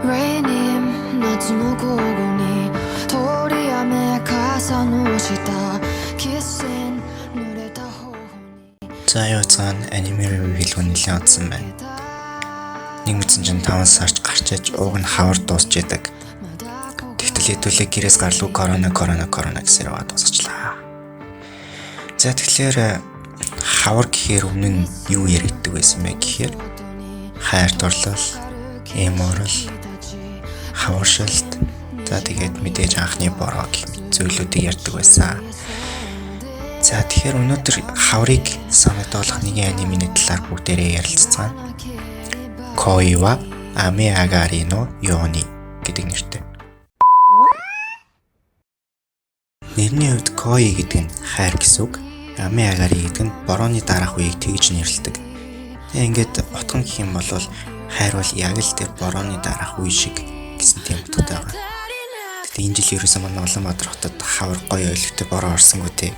Rain 夏の午後に通り雨傘の下 Kissing 濡れた頬にЗа юу цаана аниме ревью нэлээд удсан байна. Нэг мэдсэн чинь 5 сарч гарч иж ууг нь хавар дуусч яадаг. Тэгтэл хэдүүлээ гэрээс гарлуу корона гэсээр аваад дуусчлаа. За тэгэхээр хавар гэхээр өмнө нь юу яригддаг байсан бэ гэхээр хайр дурлал, эморл, хаваршилт, за тэгээд мэдээж анхны бороо гэх мэт зүйлүүдийг ярьдаг байсан. За тэгэхээр өнөөдөр хаврыг санагдуулах нэгэн анимены талаар бүгдээрээ ярилцсан. Koi wa Ame Agari no Yoni гэдэг нэртэй. Нэрний хувьд Koi гэдэг нь хайр гэсэн үг. Ame Agari гэдэг нь борооны дараах үеийг тэгж нэрлэдэг. Тэгээ ингээд утга нь гэх юм бол хайр бол яг л тэр борооны дараах үе шиг гэсэн тийм утгатай байгаа. Тэгтээ энэ жил ерөөсөө манай Улаанбаатар хотод хавар гоё ойлготой бороо орсонгүй тий.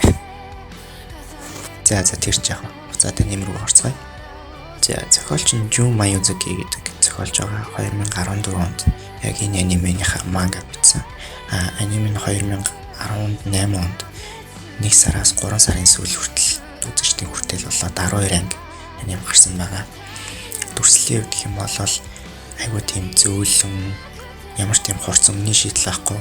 За тэрч яах вэ? За тэ нэмрүү орцгоё. За зохиолч нь Жун Маюзаки гэдэг зохиолж байгаа 2014 онд яг энэ анименийхаа манга бичсэн. Аниме нь 2018 онд 1 сараас 3 сарын сүүл хүртэл үзэгчдийн хүртэл болоод 12 анги аним гарсан байгаа. Дүрслэлийн хувьд гэх юм бол айгүй тийм зөөлөн ямар тийм хурц өмнө шийдэл авахгүй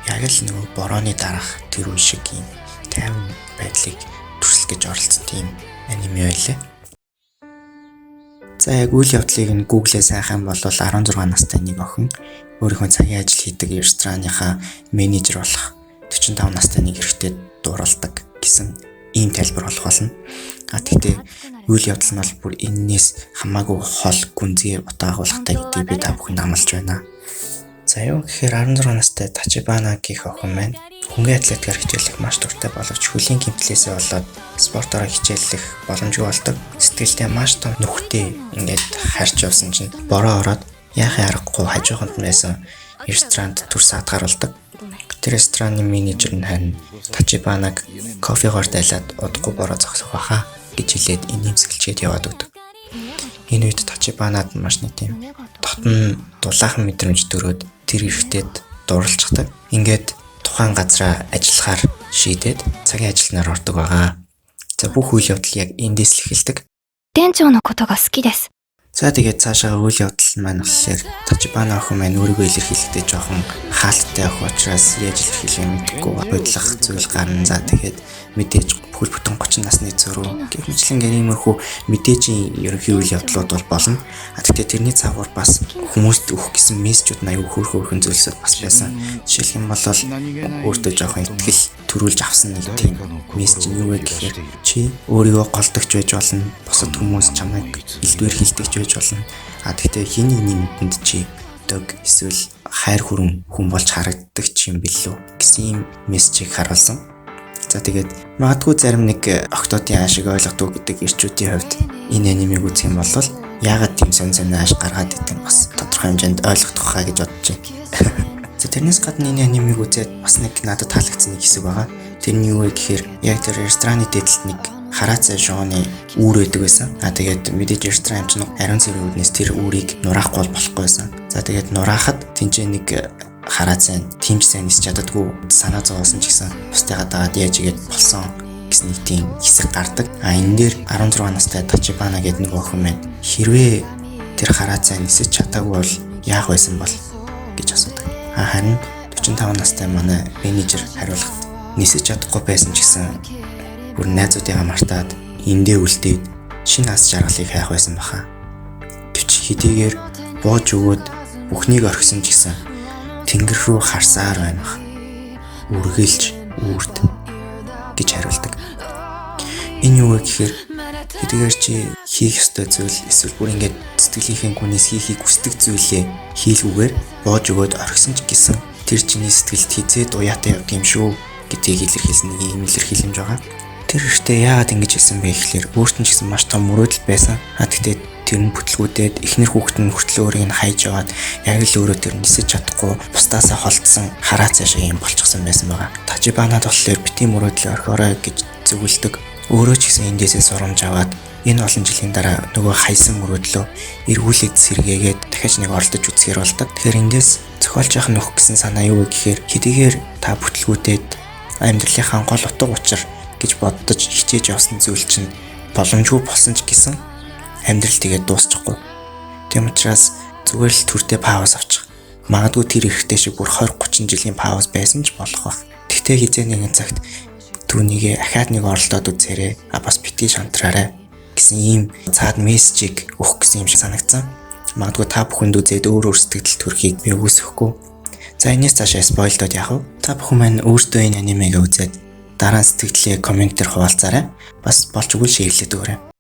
яг л нөгөө борооны дараах тэр үе шиг юм тайван байдлыг дүрслэх гэж оролцсон тийм аниме байлаа. За яг үйл явдлыг нь Google-ээр сайхан бол 16 настай нэг охин өөрийнхөө цагийн ажил хийдэг рестораныхаа менежер болох 45 настай нэг эрэгтэйд дууралдаг гэсэн ийм тайлбар болох болно. Тэгтээ үйл явдал нь бол бүр энээс хамаагүй хол гүнзгий утаагуулгатай гэдгийг би та бүхэнд амлаж байна. За юу гэхээр 16 настай Тачибана гэх охин маань хөнгөн атлетикаар хичээлэх маш дуртай боловч хөлийн гэмтлээсээ болоод спортоор хичээллэх боломжгүй болдог. Сэтгэлдээ маш том нүхтэй ингээд харж явсан чинь бороо ороод яахын аргагүй хажууханд нь байсан ресторанд төрс хадгаруулдаг. Тэр рестораны менежер нь харин Тачибанаг кофегоор дайлаад удахгүй бороо зогсох байхаа гэж хэлээд инээмсэглчихэд яваад өгдөг. Энэ үед Тачибанад маш нэг тийм дотн дулаахан мэдрэмж төрөөд тэр эрэгтэйд дууралцдаг. Ингээд тухайн газараа ажиллахаар шийдээд цагийн ажилтнаар ордог байгаа. За бүх үйл явдал яг эндээс л эхэлдэг. 店長のことが好きです。 За тэгээд цаашаа үйл явдал маань болохоор Тачибана охин маань өөрийгөө илэрхийлэхдээ жоохон хаалттай ах учраас яаж илэрхийлэх мэдгүй бодлох зүйл гарна. За тэгээд мэдээж бүхэл бүтэн 30 насны зөрүү гэх мэтлэн гэриймэрхүү мэдээжийн ерөнхий үйл явдлууд бол болно. Гэхдээ тэрний цаагуур бас хүмүүст өгөх гэсэн мессежүүд нь аюу хөөрхөн зүйлсүүд бас байсан. Жишээлх юм бол өөртөө жоохон итгэл төрүүлж авсан нэг тийм мессеж нь юу вэ гэхээр чи өөрийгөө голдогч байж болно. Бусад хүмүүс чамайг илдвэр хилдэгч байж болно. Гэхдээ хиний нэмэнд чи дөг эсвэл хайр хүрэн хүн болж харагддаг ч юм билүү гэсэн ийм мессежийг харуулсан. За тэгээд магадгүй зарим нэг октоодын аашиг ойлгодог гэдэг ирчүүдийн хувьд энэ анимыг үзэх юм бол яагаад тийм сонь ааш гаргаад идэв бас тодорхой хэмжээнд ойлгох хаа гэж бодож байна. За тэрнээс гадна энэ анимыг үзээд бас нэг надад таалагдсан нэг хэсэг байгаа. Тэрний юу вэ гэхээр яг тэр рестораны дэдэлт нэг хараацай шооны үүр байдаг байсан. Тэгээд мэдээж ресторан ч нэг ариун цэргийн үднээс тэр үүрийг нураахгүй болохгүй байсан. За тэгээд нураахад тэнцээ нэг хараацай тимч сайн нисч чаддаггүй санаа зовоосон ч гэсэн бусдыгаа дагаад яаж игээд болсон гэсэн нэг тийм хэсэг гардаг. Энэ дээр 16 настай Тачибана гэдэг нэг охин маань хэрвээ тэр хараацай нисэж чадаагүй бол яах байсан бол гэж асуудаг. Харин 45 настай манай менежер хариулахад нисэж чадахгүй байсан ч гэсэн бүр найзуудыгаа мартаад эндээ үлдээд шинэ ас жаргалыг хайх байсан баха. Гэвч хэдийгээр бууж өгөөд бүхнийг орхисон ч гэсэн тэнгэр рүү харсаар байна баха. Үргэлж үрд гэж хариулдаг. Энэ юу вэ гэхээр хэдийгээр чи хийх ёстой зүйл эсвэл бүр ингээд сэтгэлийнхээ гүнээс хийхийг хүсдэг зүйлээ хийлгүүгээр бууж өгөөд орхисон ч гэсэн тэр чиний сэтгэлд хизээд уяатай явдаг юм шүү гэдгийг илэрхийлсэн нэг юм илэрхийлэмж байгаа. Тэр ихтэй яагаад ингэж хэлсэн бэ гэхээр өөрт нь ч гэсэн маш том мөрөөдөл байсан. Тэгтээ тэр нь бүтлгүүдэд эхнэр хүүхэд нь хүртэл өөрийг нь хайж яваад яг л өөрөө тэр нисэж чадахгүй бусдаасаа холдсон хараацай шиг юм болчихсон байсан байгаа. Тачибанад болохоор битгий мөрөөдлөө орхиорой гэж зөвлөдөг. Өөрөө ч гэсэн эндээсээ сурамж аваад Энэ олон жилийн дараа нөгөө хайсан мөрөөдлөө эргүүлээд сэргээгээд дахиж нэг оролдож үзэхэр болдог. Тэгэхээр эндээс зохиолч яхан нөх гэсэн санаа юу вэ гэхээр хэдийгээр та бүтлгүүдэд амьдралынхаа гол утга учир гэж боддож хичээж явсан зүйл чинь боломжгүй болсон ч гэсэн амьдрал тэгээд дуусчихгүй. Тийм учраас зүгээр л төрдөө пауз авчих. Магадгүй тэр ихтэй шиг бүр 20-30 жилийн пауз байсан ч болох байх. Тэгтээ хизээ нэгэн цагт түүнийг ахаад нэг оролдоод үзээрэй. Бас битгий шантраарай гэсэн ийм цаад мессежийг өгөх гэсэн юм шиг санагдсан. Магадгүй та бүхэнд үзээд өөр сэтгэл төрхийг би үүсэхгүй. За энэс цаашаа спойлдод яах вэ? Та бүхэн маань өөртөө энэ анимег үзээд дараа нь сэтгэлээ комментээр хуваалцаарай. Бас болж өгвөл шеэрлээд өгөөрэй.